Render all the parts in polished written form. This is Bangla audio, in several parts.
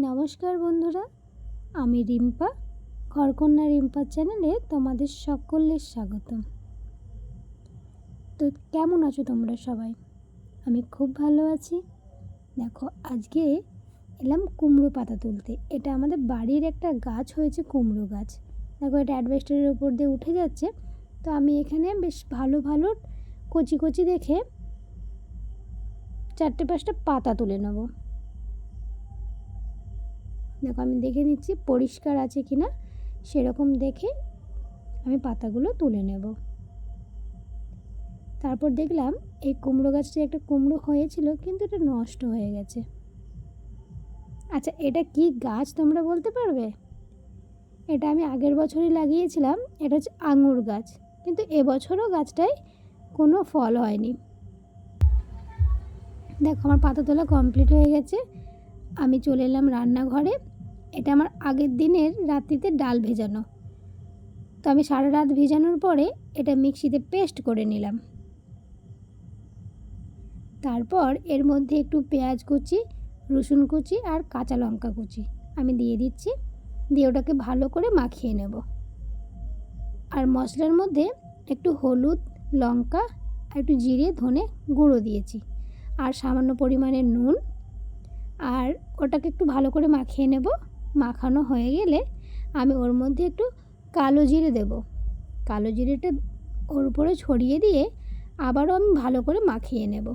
নমস্কার বন্ধুরা, আমি রিম্পা। ঘরকন্যা রিম্পার চ্যানেলে তোমাদের সকলের স্বাগতম। তো কেমন আছো তোমরা সবাই? আমি খুব ভালো আছি। দেখো, আজকে এলাম কুমড়ো পাতা তুলতে। এটা আমাদের বাড়ির একটা গাছ হয়েছে, কুমড়ো গাছ। দেখো, এটা অ্যাডভেস্টারের উপর দিয়ে উঠে যাচ্ছে। তো আমি এখানে বেশ ভালো ভালো কচি কচি দেখে 4-5টা পাতা তুলে নেব। দেখো, আমি দেখে নিচ্ছি পরিষ্কার আছে কি না, সেরকম দেখে আমি পাতাগুলো তুলে নেব। তারপর দেখলাম এই কুমড়ো গাছটা একটা কুমড়ো হয়েছিল, কিন্তু এটা নষ্ট হয়ে গেছে। আচ্ছা, এটা কি গাছ তোমরা বলতে পারবে? এটা আমি আগের বছরই লাগিয়েছিলাম। এটা হচ্ছে আঙুর গাছ, কিন্তু এবছরও গাছটায় কোনো ফল হয়নি। দেখো, আমার পাতা তোলা কমপ্লিট হয়ে গেছে। আমি চলে এলাম রান্নাঘরে। এটা আমার আগের দিনের রাত্রিতে ডাল ভেজানো। তো আমি সারা রাত ভেজানোর পরে এটা মিক্সিতে পেস্ট করে নিলাম। তারপর এর মধ্যে একটু পেঁয়াজ কুচি, রসুন কুচি আর কাঁচা লঙ্কা কুচি আমি দিয়ে দিচ্ছি। দিয়ে ওটাকে ভালো করে মাখিয়ে নেব। আর মশলার মধ্যে একটু হলুদ, লঙ্কা আর একটু জিরে ধনে গুঁড়ো দিয়েছি, আর সামান্য পরিমাণে নুন। আর ওটাকে একটু ভালো করে মাখিয়ে নেব। মাখানো হয়ে গেলে আমি ওর মধ্যে একটু কালো জিরে দেব। কালো জিরেটা ওর উপরে ছড়িয়ে দিয়ে আবারও আমি ভালো করে মাখিয়ে নেব।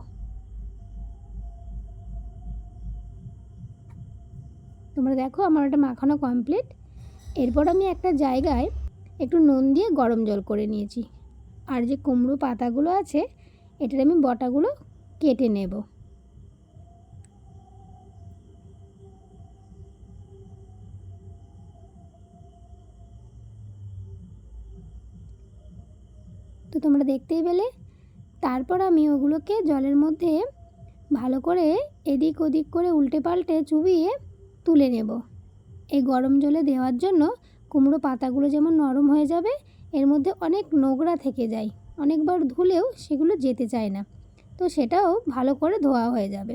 তোমরা দেখো, আমার ওটা মাখানো কমপ্লিট। এরপর আমি একটা জায়গায় একটু নুন দিয়ে গরম জল করে নিয়েছি। আর যে কুমড়ো পাতাগুলো আছে, এটার আমি বটাগুলো কেটে নেব। তো তোমরা দেখতেই পেলে। তারপর আমি ওগুলোকে জলের মধ্যে ভালো করে এদিক ওদিক করে উল্টে পাল্টে চুবিয়ে তুলে নেব। এই গরম জলে দেওয়ার জন্য কুমড়ো পাতাগুলো যেমন নরম হয়ে যাবে, এর মধ্যে অনেক নোংরা থেকে যায়, অনেকবার ধুলেও সেগুলো যেতে চায় না। তো সেটাও ভালো করে ধোয়া হয়ে যাবে।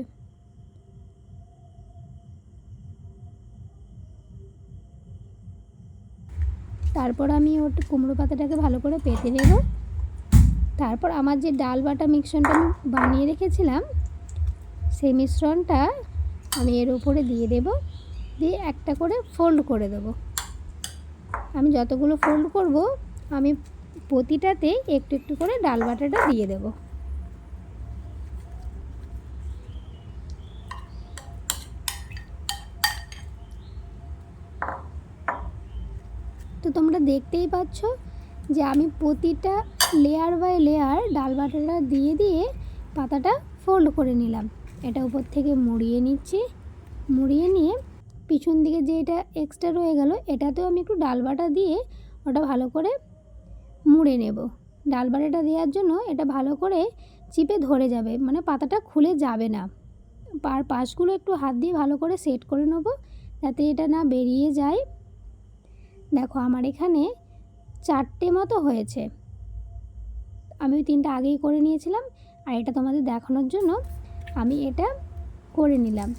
তারপর আমি কুমড়ো পাতাটাকে ভালো করে পেতে নেব। তারপর আমার যে ডাল বাটা মিশ্রণটা আমি বানিয়ে রেখেছিলাম, সেই মিশ্রণটা আমি এর উপরে দিয়ে দেব। দিয়ে একটা করে ফোল্ড করে দেব। আমি যতগুলো ফোল্ড করব, আমি প্রতিটাতে একটু একটু করে ডাল বাটাটা দিয়ে দেব। তো তোমরা দেখতেই পাচ্ছ যে আমি প্রতিটা লেয়ার বাই লেয়ার ডাল বাটাটা দিয়ে দিয়ে পাতাটা ফোল্ড করে নিলাম। এটা উপর থেকে মুড়িয়ে নিচ্ছি। মুড়িয়ে নিয়ে পিছন দিকে যে এটা এক্সট্রা রয়ে গেল, এটাতেও আমি একটু ডাল বাটা দিয়ে ওটা ভালো করে মুড়ে নেব। ডাল বাটাটা দেওয়ার জন্য এটা ভালো করে চিপে ধরে যাবে, মানে পাতাটা খুলে যাবে না। আর পাশগুলো একটু হাত দিয়ে ভালো করে সেট করে নেব, যাতে এটা না বেরিয়ে যায়। দেখো, আমার এখানে 4টে মতো হয়েছে। আমি ওই 3টা আগেই করে নিয়েছিলাম, আর এটা তোমাদের দেখানোর জন্য আমি এটা করে নিলাম।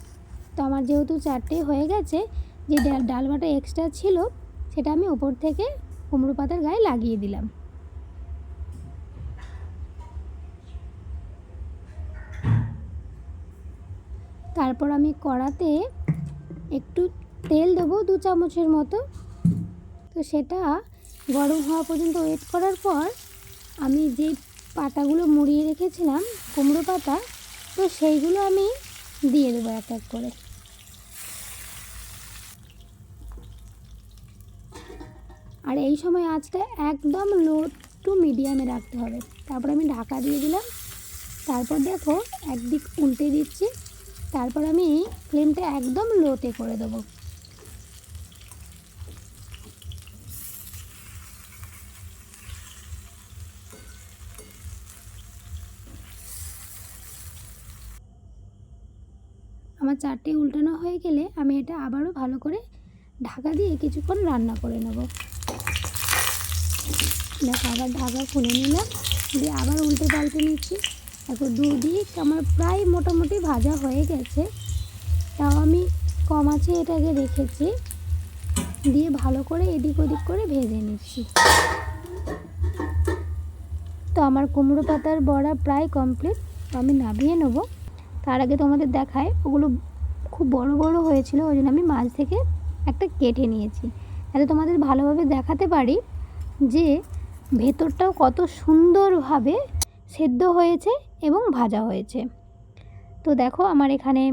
তো আমার যেহেতু 4টে হয়ে গেছে, যে ডাল বাটা এক্সট্রা ছিল সেটা আমি ওপর থেকে কুমড়ো পাতার গায়ে লাগিয়ে দিলাম। তারপর আমি কড়াতে একটু তেল দেবো 2 চামচের মতো। তো সেটা গরম হওয়া পর্যন্ত ওয়েট করার পর আমি যে পাতাগুলো মুড়িয়ে রেখেছিলাম, কুমড়ো পাতা, তো সেইগুলো আমি দিয়ে দেবো এক এক করে। আর এই সময় আঁচটা একদম লো টু মিডিয়ামে রাখতে হবে। তারপর আমি ঢাকা দিয়ে দিলাম। তারপর দেখো, একদিক উল্টে দিচ্ছি। তারপর আমি ফ্লেমটা একদম লোতে করে দেবো। আমার 4টে উল্টানো হয়ে গেলে আমি এটা আবারও ভালো করে ঢাকা দিয়ে কিছুক্ষণ রান্না করে নেব। দেখো, আবার ঢাকা খুলে নিলাম, দিয়ে আবার উল্টে পাল্টে নিচ্ছি। দেখো, দুদিক আমার প্রায় মোটামুটি ভাজা হয়ে গেছে। তাও আমি কম আছে এটাকে রেখেছি, দিয়ে ভালো করে এদিক ওদিক করে ভেজে নিচ্ছি। তো আমার কুমড়ো পাতার বড়া প্রায় কমপ্লিট, তো আমি নামিয়ে নেব। তার আগে তোমাদের দেখায়, ওগুলো খুব বড় বড় হয়েছিল, ওই জন্য আমি মাছ থেকে একটা কেটে নিয়েছি, যাতে তোমাদের ভালোভাবে দেখাতে পারি যে ভেতরটাও কত সুন্দরভাবে সেদ্ধ হয়েছে এবং ভাজা হয়েছে। তো দেখো আমার এখানে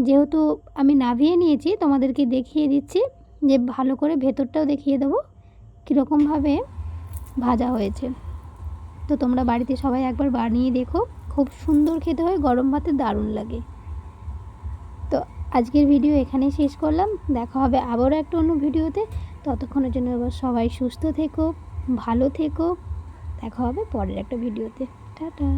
যেহেতু আমি নামিয়ে নিয়েছি, তোমাদেরকে দেখিয়ে দিচ্ছি যে ভালো করে ভেতরটাও দেখিয়ে দেবো কীরকমভাবে ভাজা হয়েছে। তো তোমরা বাড়িতে সবাই একবার বানিয়ে দেখো, খুব সুন্দর খেতে হয়, গরম ভাতে দারুণ লাগে। তো আজকের ভিডিও এখানেই শেষ করলাম, দেখা হবে আবারও একটা অন্য ভিডিওতে। ততক্ষণের জন্য সবাই সুস্থ থেকো, ভালো থেকো, দেখা হবে পরের একটা ভিডিওতে। টাটা।